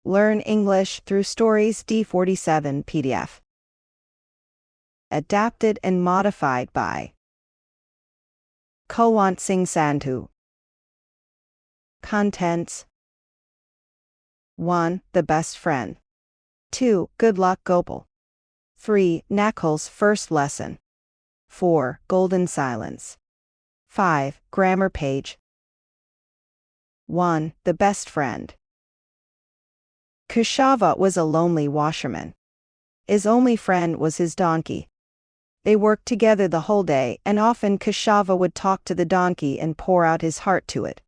Learn English through Stories D47 PDF. Adapted and modified by Kulwant Singh Sandhu. Contents: 1. The best friend. 2. Good luck Gopal. 3. Nakul's first lesson. 4. Golden silence. 5. Grammar page. 1. The best friend. Keshava was a lonely washerman. His only friend was his donkey. They worked together the whole day, and often Keshava would talk to the donkey and pour out his heart to it.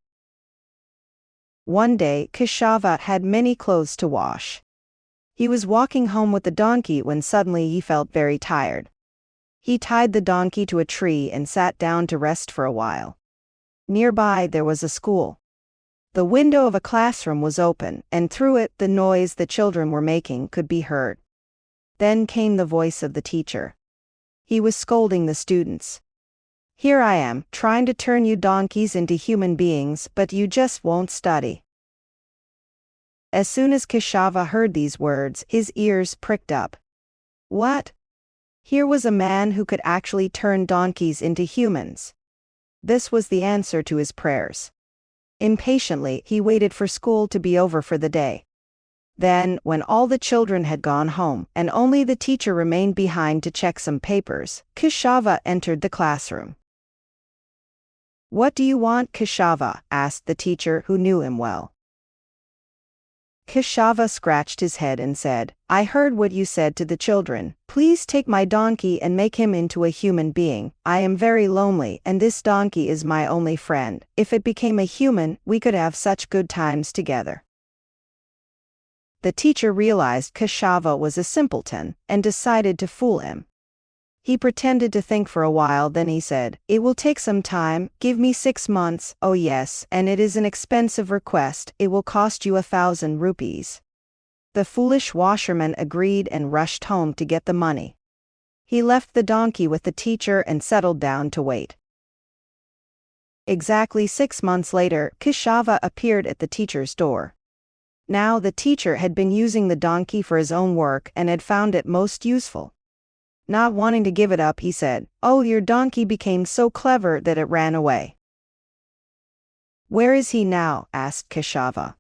One day, Keshava had many clothes to wash. He was walking home with the donkey when suddenly he felt very tired. He tied the donkey to a tree and sat down to rest for a while. Nearby there was a school. The window of a classroom was open, and through it the noise the children were making could be heard. Then came the voice of the teacher. He was scolding the students. "Here I am, trying to turn you donkeys into human beings, but you just won't study." As soon as Keshava heard these words, his ears pricked up. What? Here was a man who could actually turn donkeys into humans. This was the answer to his prayers. Impatiently, he waited for school to be over for the day. Then, when all the children had gone home, and only the teacher remained behind to check some papers, Keshava entered the classroom. "What do you want, Keshava?" asked the teacher, who knew him well. Keshava scratched his head and said, "I heard what you said to the children. Please take my donkey and make him into a human being. I am very lonely, and this donkey is my only friend. If it became a human, we could have such good times together." The teacher realized Keshava was a simpleton, and decided to fool him. He pretended to think for a while, then he said, "It will take some time, give me 6 months, oh yes, and it is an expensive request, it will cost you 1,000 rupees. The foolish washerman agreed and rushed home to get the money. He left the donkey with the teacher and settled down to wait. Exactly 6 months later, Keshava appeared at the teacher's door. Now the teacher had been using the donkey for his own work and had found it most useful. Not wanting to give it up, he said, "Oh, your donkey became so clever that it ran away." "Where is he now?" asked Keshava.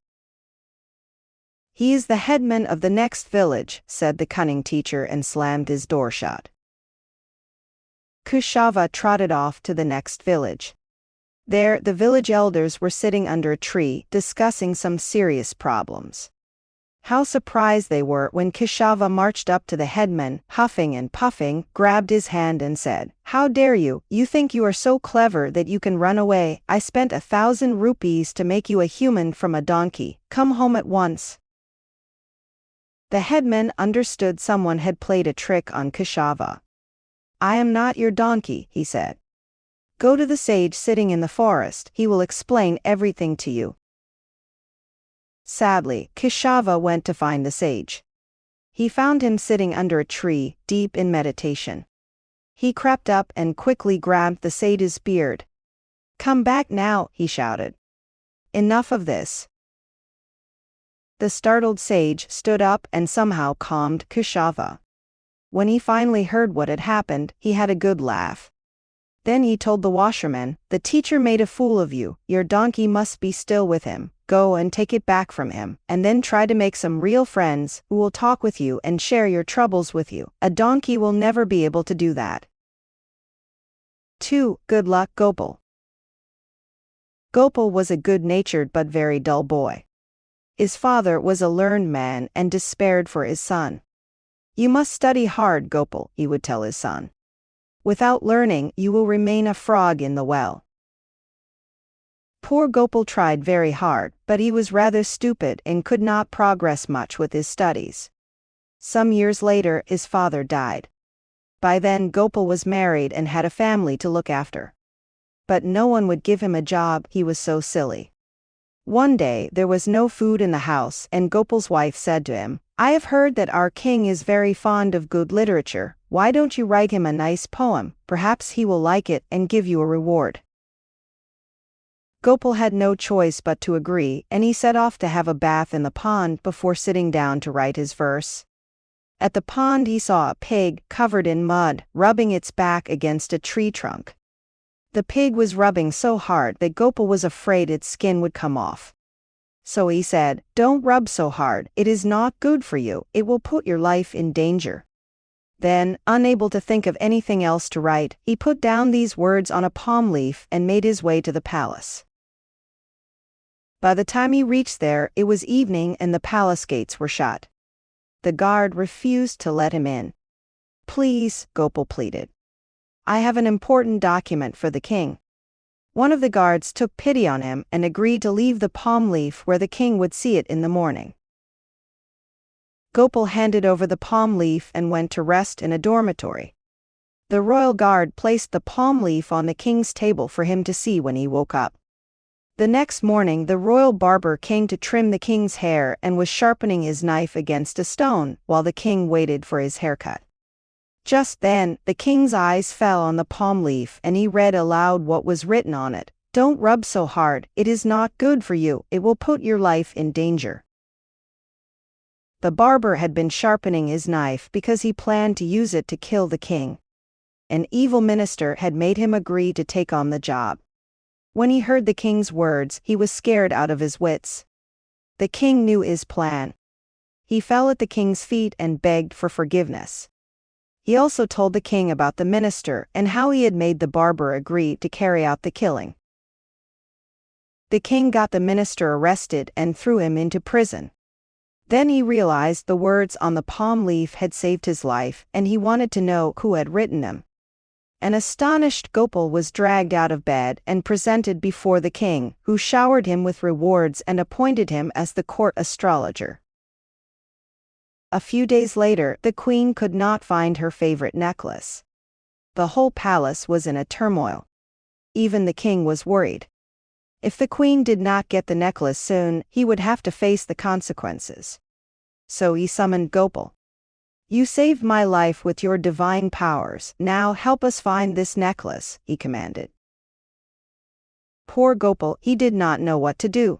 "He is the headman of the next village," said the cunning teacher and slammed his door shut. Keshava trotted off to the next village. There, the village elders were sitting under a tree, discussing some serious problems. How surprised they were when Keshava marched up to the headman, huffing and puffing, grabbed his hand and said, "How dare you? You think you are so clever that you can run away? I spent 1,000 rupees to make you a human from a donkey. Come home at once." The headman understood someone had played a trick on Keshava. "I am not your donkey," he said. "Go to the sage sitting in the forest, he will explain everything to you." Sadly, Keshava went to find the sage. He found him sitting under a tree, deep in meditation. He crept up and quickly grabbed the sage's beard. "Come back now," he shouted. "Enough of this." The startled sage stood up and somehow calmed Keshava. When he finally heard what had happened, he had a good laugh. Then he told the washerman, "The teacher made a fool of you, your donkey must be still with him. Go and take it back from him, and then try to make some real friends, who will talk with you and share your troubles with you. A donkey will never be able to do that." 2. Good luck Gopal. Gopal was a good-natured but very dull boy. His father was a learned man and despaired for his son. "You must study hard, Gopal," he would tell his son. "Without learning, you will remain a frog in the well." Poor Gopal tried very hard, but he was rather stupid and could not progress much with his studies. Some years later, his father died. By then Gopal was married and had a family to look after. But no one would give him a job, he was so silly. One day there was no food in the house, and Gopal's wife said to him, "I have heard that our king is very fond of good literature. Why don't you write him a nice poem? Perhaps he will like it and give you a reward." Gopal had no choice but to agree, and he set off to have a bath in the pond before sitting down to write his verse. At the pond he saw a pig, covered in mud, rubbing its back against a tree trunk. The pig was rubbing so hard that Gopal was afraid its skin would come off. So he said, "Don't rub so hard, it is not good for you, it will put your life in danger." Then, unable to think of anything else to write, he put down these words on a palm leaf and made his way to the palace. By the time he reached there, it was evening and the palace gates were shut. The guard refused to let him in. "Please," Gopal pleaded. "I have an important document for the king." One of the guards took pity on him and agreed to leave the palm leaf where the king would see it in the morning. Gopal handed over the palm leaf and went to rest in a dormitory. The royal guard placed the palm leaf on the king's table for him to see when he woke up. The next morning the royal barber came to trim the king's hair and was sharpening his knife against a stone while the king waited for his haircut. Just then, the king's eyes fell on the palm leaf and he read aloud what was written on it. "Don't rub so hard, it is not good for you, it will put your life in danger." The barber had been sharpening his knife because he planned to use it to kill the king. An evil minister had made him agree to take on the job. When he heard the king's words, he was scared out of his wits. The king knew his plan. He fell at the king's feet and begged for forgiveness. He also told the king about the minister and how he had made the barber agree to carry out the killing. The king got the minister arrested and threw him into prison. Then he realized the words on the palm leaf had saved his life, and he wanted to know who had written them. An astonished Gopal was dragged out of bed and presented before the king, who showered him with rewards and appointed him as the court astrologer. A few days later, the queen could not find her favorite necklace. The whole palace was in a turmoil. Even the king was worried. If the queen did not get the necklace soon, he would have to face the consequences. So he summoned Gopal. "You saved my life with your divine powers, now help us find this necklace," he commanded. Poor Gopal, he did not know what to do.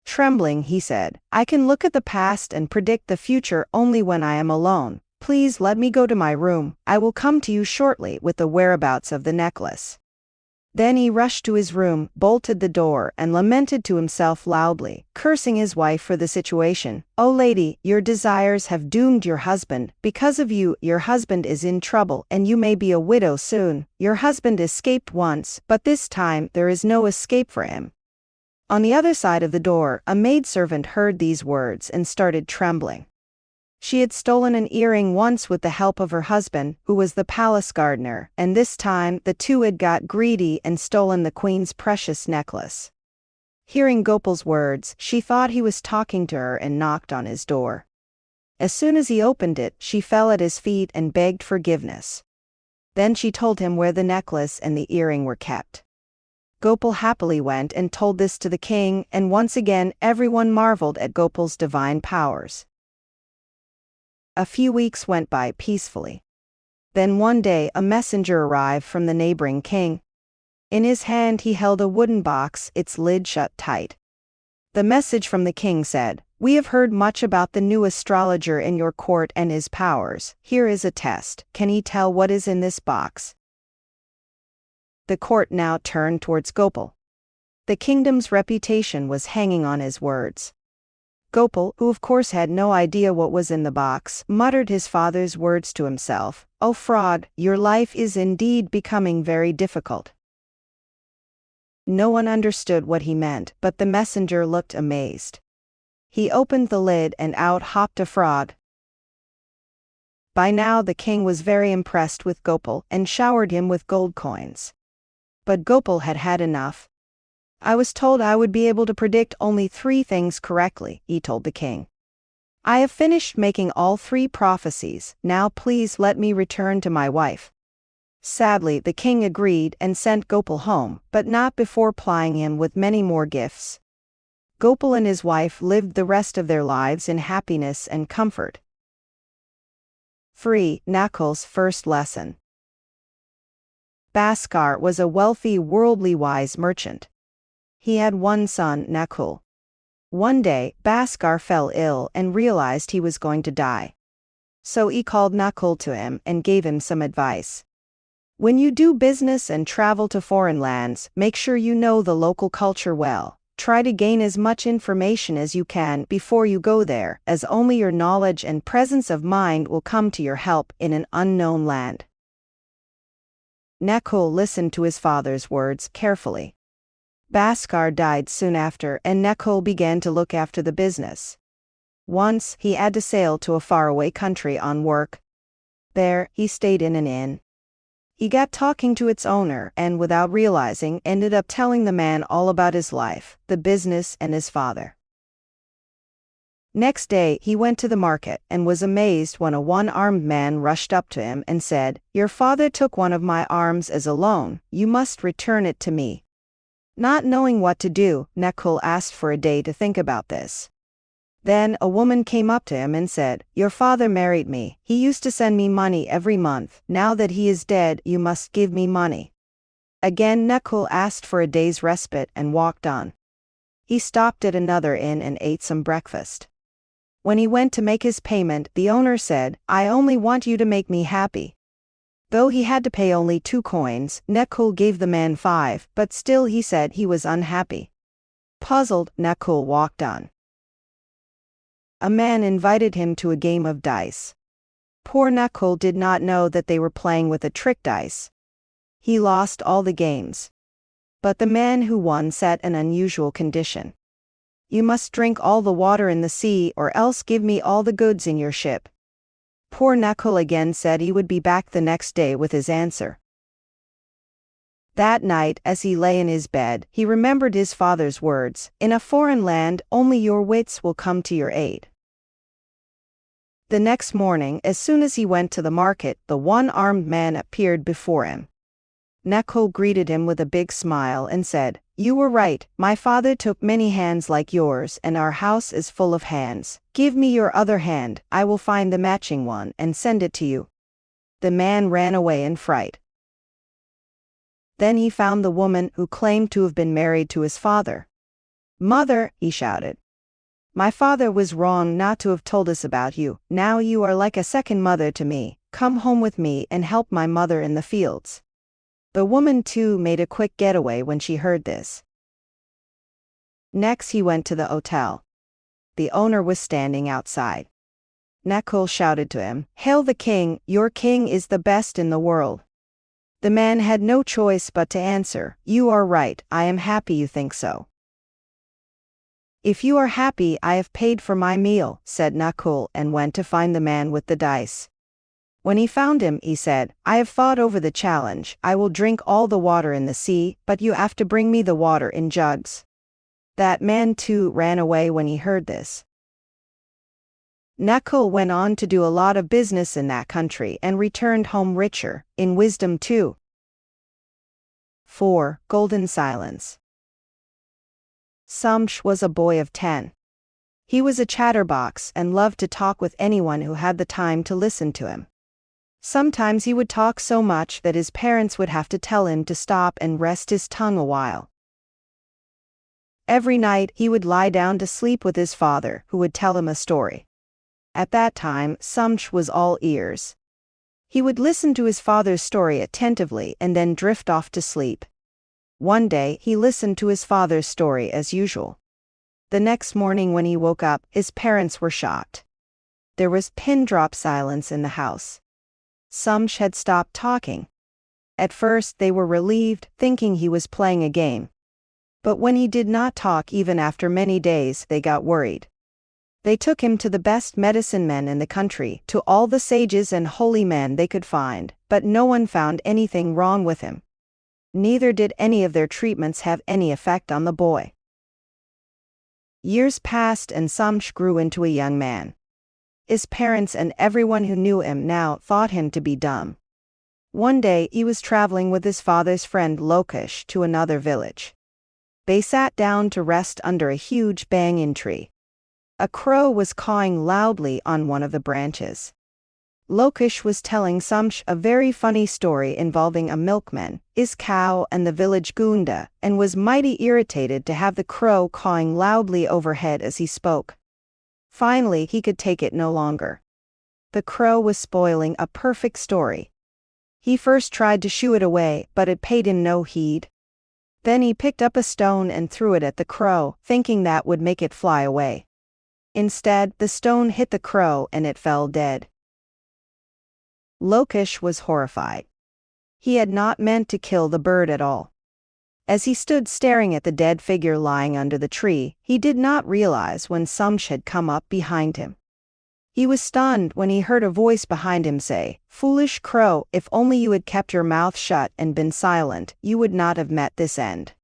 Trembling, he said, "I can look at the past and predict the future only when I am alone. Please let me go to my room, I will come to you shortly with the whereabouts of the necklace." Then he rushed to his room, bolted the door, and lamented to himself loudly, cursing his wife for the situation. "O lady, your desires have doomed your husband. Because of you, your husband is in trouble, and you may be a widow soon. Your husband escaped once, but this time there is no escape for him." On the other side of the door, a maidservant heard these words and started trembling. She had stolen an earring once with the help of her husband, who was the palace gardener, and this time the two had got greedy and stolen the queen's precious necklace. Hearing Gopal's words, she thought he was talking to her and knocked on his door. As soon as he opened it, she fell at his feet and begged forgiveness. Then she told him where the necklace and the earring were kept. Gopal happily went and told this to the king, and once again everyone marveled at Gopal's divine powers. A few weeks went by peacefully. Then one day a messenger arrived from the neighboring king. In his hand he held a wooden box, its lid shut tight. The message from the king said, "We have heard much about the new astrologer in your court and his powers. Here is a test. Can he tell what is in this box?" The court now turned towards Gopal. The kingdom's reputation was hanging on his words. Gopal, who of course had no idea what was in the box, muttered his father's words to himself. "O fraud, your life is indeed becoming very difficult." No one understood what he meant, but the messenger looked amazed. He opened the lid and out hopped a frog. By now the king was very impressed with Gopal and showered him with gold coins. But Gopal had had enough. "I was told I would be able to predict only 3 things correctly," he told the king. "I have finished making all 3 prophecies, now please let me return to my wife." Sadly, the king agreed and sent Gopal home, but not before plying him with many more gifts. Gopal and his wife lived the rest of their lives in happiness and comfort. 3. Nakul's first lesson. Bhaskar was a wealthy, worldly wise merchant. He had one son, Nakul. One day, Bhaskar fell ill and realized he was going to die. So he called Nakul to him and gave him some advice. When you do business and travel to foreign lands, make sure you know the local culture well. Try to gain as much information as you can before you go there, as only your knowledge and presence of mind will come to your help in an unknown land. Nakul listened to his father's words carefully. Bhaskar died soon after, and Nakul began to look after the business. Once, he had to sail to a faraway country on work. There, he stayed in an inn. He got talking to its owner and, without realizing, ended up telling the man all about his life, the business, and his father. Next day, he went to the market and was amazed when a one-armed man rushed up to him and said, "Your father took one of my arms as a loan. You must return it to me." Not knowing what to do, Nakul asked for a day to think about this. Then a woman came up to him and said, "Your father married me. He used to send me money every month. Now that he is dead, you must give me money." Again Nakul asked for a day's respite and walked on. He stopped at another inn and ate some breakfast. When he went to make his payment, the owner said, "I only want you to make me happy." Though he had to pay only 2 coins, Nakul gave the man 5, but still he said he was unhappy. Puzzled, Nakul walked on. A man invited him to a game of dice. Poor Nakul did not know that they were playing with a trick dice. He lost all the games. But the man who won set an unusual condition. "You must drink all the water in the sea, or else give me all the goods in your ship." Poor Nakul again said he would be back the next day with his answer. That night, as he lay in his bed, he remembered his father's words, "In a foreign land, only your wits will come to your aid." The next morning, as soon as he went to the market, the one-armed man appeared before him. Nakul greeted him with a big smile and said, "You were right, my father took many hands like yours, and our house is full of hands. Give me your other hand, I will find the matching one and send it to you." The man ran away in fright. Then he found the woman who claimed to have been married to his father. "Mother," he shouted, "my father was wrong not to have told us about you. Now you are like a second mother to me. Come home with me and help my mother in the fields." The woman too made a quick getaway when she heard this. Next he went to the hotel. The owner was standing outside. Nakul shouted to him, "Hail the king, your king is the best in the world." The man had no choice but to answer, "You are right, I am happy you think so." "If you are happy, I have paid for my meal," said Nakul, and went to find the man with the dice. When he found him, he said, "I have thought over the challenge. I will drink all the water in the sea, but you have to bring me the water in jugs." That man too ran away when he heard this. Nakul went on to do a lot of business in that country and returned home richer, in wisdom too. 4. Golden Silence. Samsh was a boy of 10. He was a chatterbox and loved to talk with anyone who had the time to listen to him. Sometimes he would talk so much that his parents would have to tell him to stop and rest his tongue a while. Every night he would lie down to sleep with his father, who would tell him a story. At that time, Samsh was all ears. He would listen to his father's story attentively and then drift off to sleep. One day, he listened to his father's story as usual. The next morning when he woke up, his parents were shocked. There was pin-drop silence in the house. Samsh had stopped talking. At first they were relieved, thinking he was playing a game. But when he did not talk even after many days, they got worried. They took him to the best medicine men in the country, to all the sages and holy men they could find, but no one found anything wrong with him. Neither did any of their treatments have any effect on the boy. Years passed and Samsh grew into a young man. His parents and everyone who knew him now thought him to be dumb. One day he was traveling with his father's friend Lokesh to another village. They sat down to rest under a huge banyan tree. A crow was cawing loudly on one of the branches. Lokesh was telling Samsh a very funny story involving a milkman, his cow and the village Gunda, and was mighty irritated to have the crow cawing loudly overhead as he spoke. Finally he could take it no longer. The crow was spoiling a perfect story. He first tried to shoo it away, but it paid him no heed. Then he picked up a stone and threw it at the crow, thinking that would make it fly away. Instead, the stone hit the crow and it fell dead. Lokesh was horrified. He had not meant to kill the bird at all. As he stood staring at the dead figure lying under the tree, he did not realize when Samsh had come up behind him. He was stunned when he heard a voice behind him say, "Foolish crow, if only you had kept your mouth shut and been silent, you would not have met this end."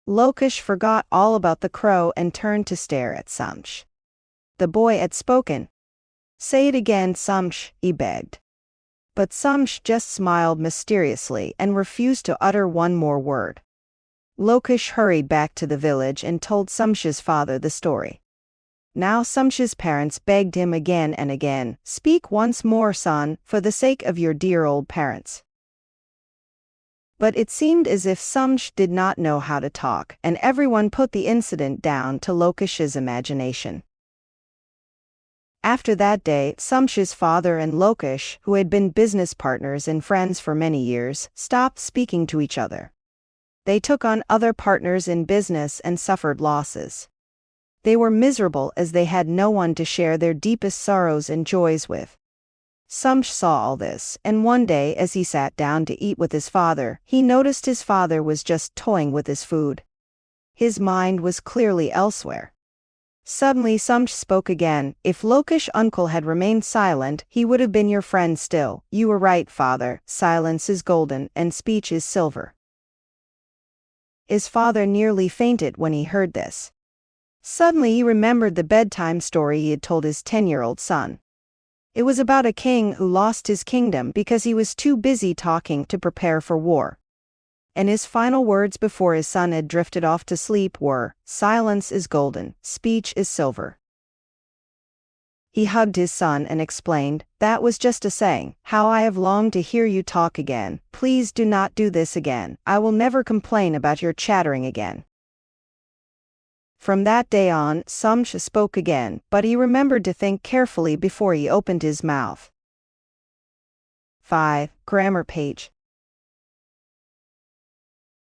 Lokesh forgot all about the crow and turned to stare at Samsh. The boy had spoken. "Say it again, Samsh," he begged. But Samsh just smiled mysteriously and refused to utter one more word. Lokesh hurried back to the village and told Samsh's father the story. Now Samsh's parents begged him again and again, "Speak once more, son, for the sake of your dear old parents." But it seemed as if Samsh did not know how to talk, and everyone put the incident down to Lokesh's imagination. After that day, Samsh's father and Lokesh, who had been business partners and friends for many years, stopped speaking to each other. They took on other partners in business and suffered losses. They were miserable as they had no one to share their deepest sorrows and joys with. Samsh saw all this, and one day as he sat down to eat with his father, he noticed his father was just toying with his food. His mind was clearly elsewhere. Suddenly Samsh spoke again. "If Lokesh uncle had remained silent, he would have been your friend still. You were right, father, silence is golden, and speech is silver." His father nearly fainted when he heard this. Suddenly he remembered the bedtime story he had told his 10-year-old son. It was about a king who lost his kingdom because he was too busy talking to prepare for war. And his final words before his son had drifted off to sleep were, "Silence is golden, speech is silver." He hugged his son and explained, "That was just a saying. How I have longed to hear you talk again. Please do not do this again. I will never complain about your chattering again." From that day on, Samsh spoke again, but he remembered to think carefully before he opened his mouth. 5. Grammar page.